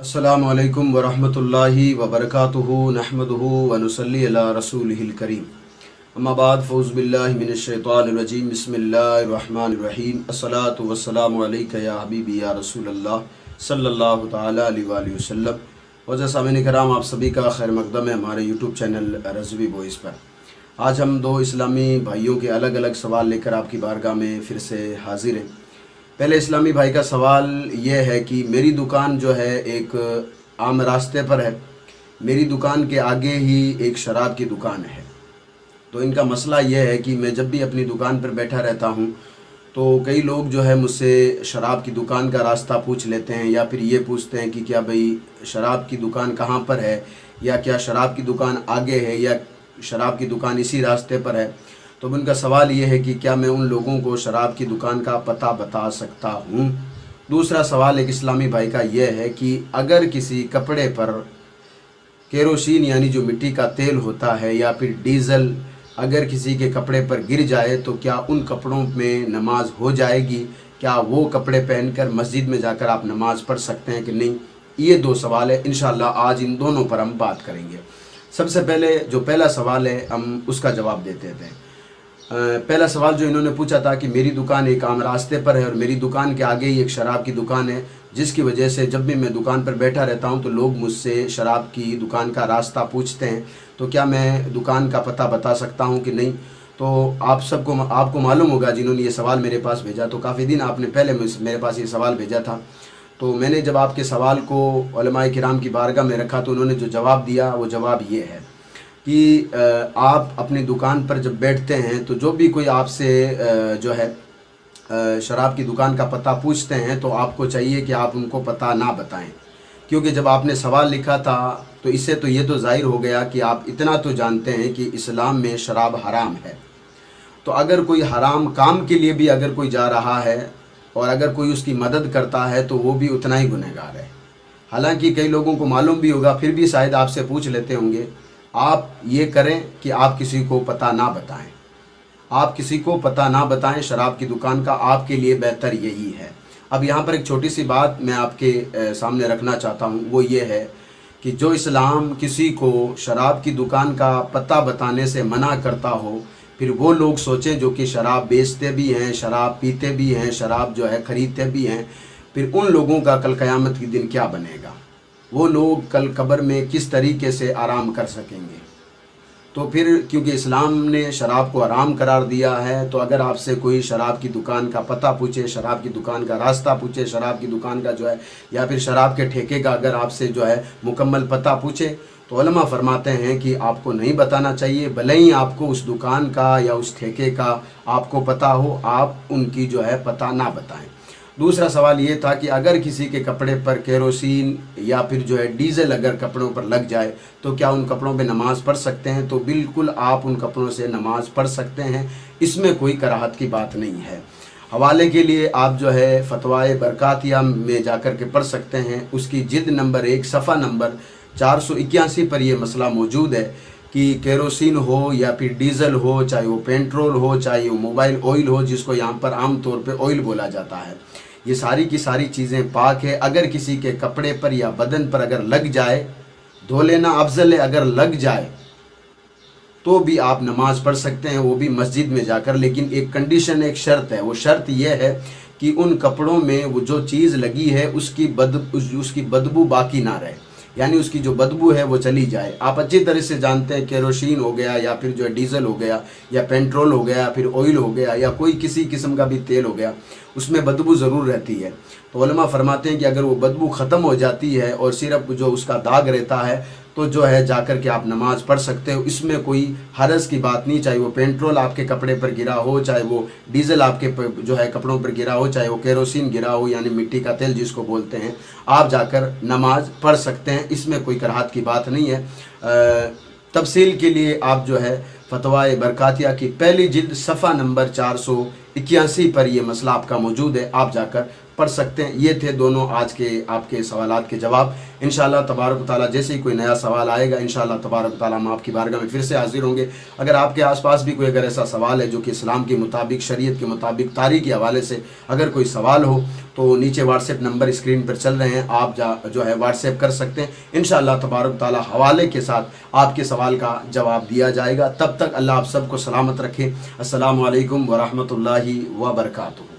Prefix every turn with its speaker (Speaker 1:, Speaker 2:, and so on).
Speaker 1: अस्सलामु अलैकुम वरहमतुल्लाहि वबरकातुहु नहमदुहु व नुसल्ली अला रसूलिहिल करीम। अम्मा बाद फ़ऊज़ु बिल्लाहि मिनश शैतानिर रजीम। बिस्मिल्लाहिर रहमानिर रहीम। अस्सलातु वस्सलामु अलैका या हबीबी या रसूलल्लाह सल्लल्लाहु तआला अलैहि वसल्लम। वज़ा सामीन कराम, आप सभी का खैर मक़दम है हमारे यूट्यूब चैनल रज़वी वॉइस पर। आज हम दो इस्लामी भाइयों के अलग अलग सवाल लेकर आपकी बारगाह में फिर से हाजिर हैं। पहले इस्लामी भाई का सवाल ये है कि मेरी दुकान जो है एक आम रास्ते पर है। मेरी दुकान के आगे ही एक शराब की दुकान है। तो इनका मसला ये है कि मैं जब भी अपनी दुकान पर बैठा रहता हूँ तो कई लोग जो है मुझसे शराब की दुकान का रास्ता पूछ लेते हैं, या फिर ये पूछते हैं कि क्या भाई शराब की दुकान कहाँ पर है, या क्या शराब की दुकान आगे है, या शराब की दुकान इसी रास्ते पर है। तो उनका सवाल ये है कि क्या मैं उन लोगों को शराब की दुकान का पता बता सकता हूँ। दूसरा सवाल एक इस्लामी भाई का यह है कि अगर किसी कपड़े पर केरोसिन यानी जो मिट्टी का तेल होता है या फिर डीज़ल अगर किसी के कपड़े पर गिर जाए तो क्या उन कपड़ों में नमाज हो जाएगी, क्या वो कपड़े पहनकर मस्जिद में जाकर आप नमाज़ पढ़ सकते हैं कि नहीं। ये दो सवाल है, इंशाअल्लाह आज इन दोनों पर हम बात करेंगे। सबसे पहले जो पहला सवाल है हम उसका जवाब देते हैं। पहला सवाल जो इन्होंने पूछा था कि मेरी दुकान एक आम रास्ते पर है और मेरी दुकान के आगे ही एक शराब की दुकान है, जिसकी वजह से जब भी मैं दुकान पर बैठा रहता हूं तो लोग मुझसे शराब की दुकान का रास्ता पूछते हैं। तो क्या मैं दुकान का पता बता सकता हूं कि नहीं। तो आपको मालूम होगा, जिन्होंने ये सवाल मेरे पास भेजा तो काफ़ी दिन आपने पहले मेरे पास ये सवाल भेजा था। तो मैंने जब आपके सवाल को उलमाए किराम की बारगाह में रखा तो उन्होंने जो जवाब दिया वो जवाब ये है कि आप अपनी दुकान पर जब बैठते हैं तो जो भी कोई आपसे जो है शराब की दुकान का पता पूछते हैं तो आपको चाहिए कि आप उनको पता ना बताएं, क्योंकि जब आपने सवाल लिखा था तो इससे तो ये तो जाहिर हो गया कि आप इतना तो जानते हैं कि इस्लाम में शराब हराम है। तो अगर कोई हराम काम के लिए भी अगर कोई जा रहा है और अगर कोई उसकी मदद करता है तो वो भी उतना ही गुनहगार है। हालांकि कई लोगों को मालूम भी होगा, फिर भी शायद आपसे पूछ लेते होंगे। आप ये करें कि आप किसी को पता ना बताएं, आप किसी को पता ना बताएं शराब की दुकान का, आपके लिए बेहतर यही है। अब यहाँ पर एक छोटी सी बात मैं आपके सामने रखना चाहता हूँ, वो ये है कि जो इस्लाम किसी को शराब की दुकान का पता बताने से मना करता हो, फिर वो लोग सोचें जो कि शराब बेचते भी हैं, शराब पीते भी हैं, शराब जो है ख़रीदते भी हैं, फिर उन लोगों का कल क़यामत के दिन क्या बनेगा। वो लोग कल कब्र में किस तरीके से आराम कर सकेंगे। तो फिर क्योंकि इस्लाम ने शराब को हराम करार दिया है, तो अगर आपसे कोई शराब की दुकान का पता पूछे, शराब की दुकान का रास्ता पूछे, शराब की दुकान का जो है या फिर शराब के ठेके का अगर आपसे जो है मुकम्मल पता पूछे, तो उलमा फरमाते हैं कि आपको नहीं बताना चाहिए। भले ही आपको उस दुकान का या उस ठेके का आपको पता हो, आप उनकी जो है पता ना बताएं। दूसरा सवाल ये था कि अगर किसी के कपड़े पर केरोसिन या फिर जो है डीज़ल अगर कपड़ों पर लग जाए तो क्या उन कपड़ों पे नमाज़ पढ़ सकते हैं। तो बिल्कुल आप उन कपड़ों से नमाज़ पढ़ सकते हैं, इसमें कोई कराहत की बात नहीं है। हवाले के लिए आप जो है फतवाए बरकातिया में जाकर के पढ़ सकते हैं। उसकी जिल्द नंबर 1 सफ़ा नंबर 481 पर यह मसला मौजूद है कि केरोसिन हो या फिर डीज़ल हो, चाहे वो पेट्रोल हो, चाहे वो मोबाइल ऑयल हो, जिसको यहाँ पर आम तौर पे ऑयल बोला जाता है, ये सारी की सारी चीज़ें पाक है। अगर किसी के कपड़े पर या बदन पर अगर लग जाए, धो लेना अफजल है। अगर लग जाए तो भी आप नमाज़ पढ़ सकते हैं, वो भी मस्जिद में जाकर। लेकिन एक कंडीशन, एक शर्त है। वो शर्त यह है कि उन कपड़ों में वो जो चीज़ लगी है उसकी बदबू बाकी ना रहे, यानी उसकी जो बदबू है वो चली जाए। आप अच्छी तरह से जानते हैं केरोसिन हो गया या फिर जो है डीज़ल हो गया या पेट्रोल हो गया, फिर ऑयल हो गया या कोई किसी किस्म का भी तेल हो गया, उसमें बदबू ज़रूर रहती है। तो उलमा फरमाते हैं कि अगर वो बदबू ख़त्म हो जाती है और सिर्फ जो उसका दाग रहता है तो जो है जाकर के आप नमाज़ पढ़ सकते हो। इसमें कोई हरज की बात नहीं, चाहे वो पेट्रोल आपके कपड़े पर गिरा हो, चाहे वो डीज़ल आपके जो है कपड़ों पर गिरा हो, चाहे वो केरोसिन गिरा हो यानी मिट्टी का तेल जिसको बोलते हैं, आप जाकर नमाज पढ़ सकते हैं। इसमें कोई कराहत की बात नहीं है। तफसील के लिए आप जो है फतवाए बरकातिया की पहली जिल्द सफ़ा नंबर 481 पर यह मसला आपका मौजूद है, आप जाकर पढ़ सकते हैं। ये थे दोनों आज के आपके सवालात के जवाब। इंशाअल्लाह तबारक ताला जैसे ही कोई नया सवाल आएगा इंशाअल्लाह तबारक ताला हम आपकी बारगाह में फिर से हाजिर होंगे। अगर आपके आसपास भी कोई अगर ऐसा सवाल है जो कि इस्लाम के मुताबिक, शरीयत के मुताबिक, तारीख के हवाले से अगर कोई सवाल हो तो नीचे व्हाट्सएप नंबर स्क्रीन पर चल रहे हैं, आप जो है व्हाट्सएप कर सकते हैं। इंशाअल्लाह तबारक ताला हवाले के साथ आपके सवाल का जवाब दिया जाएगा। तब तक अल्लाह आप सबको सलामत रखे। अस्सलामु अलैकुम व रहमतुल्लाहि व बरकातुहू।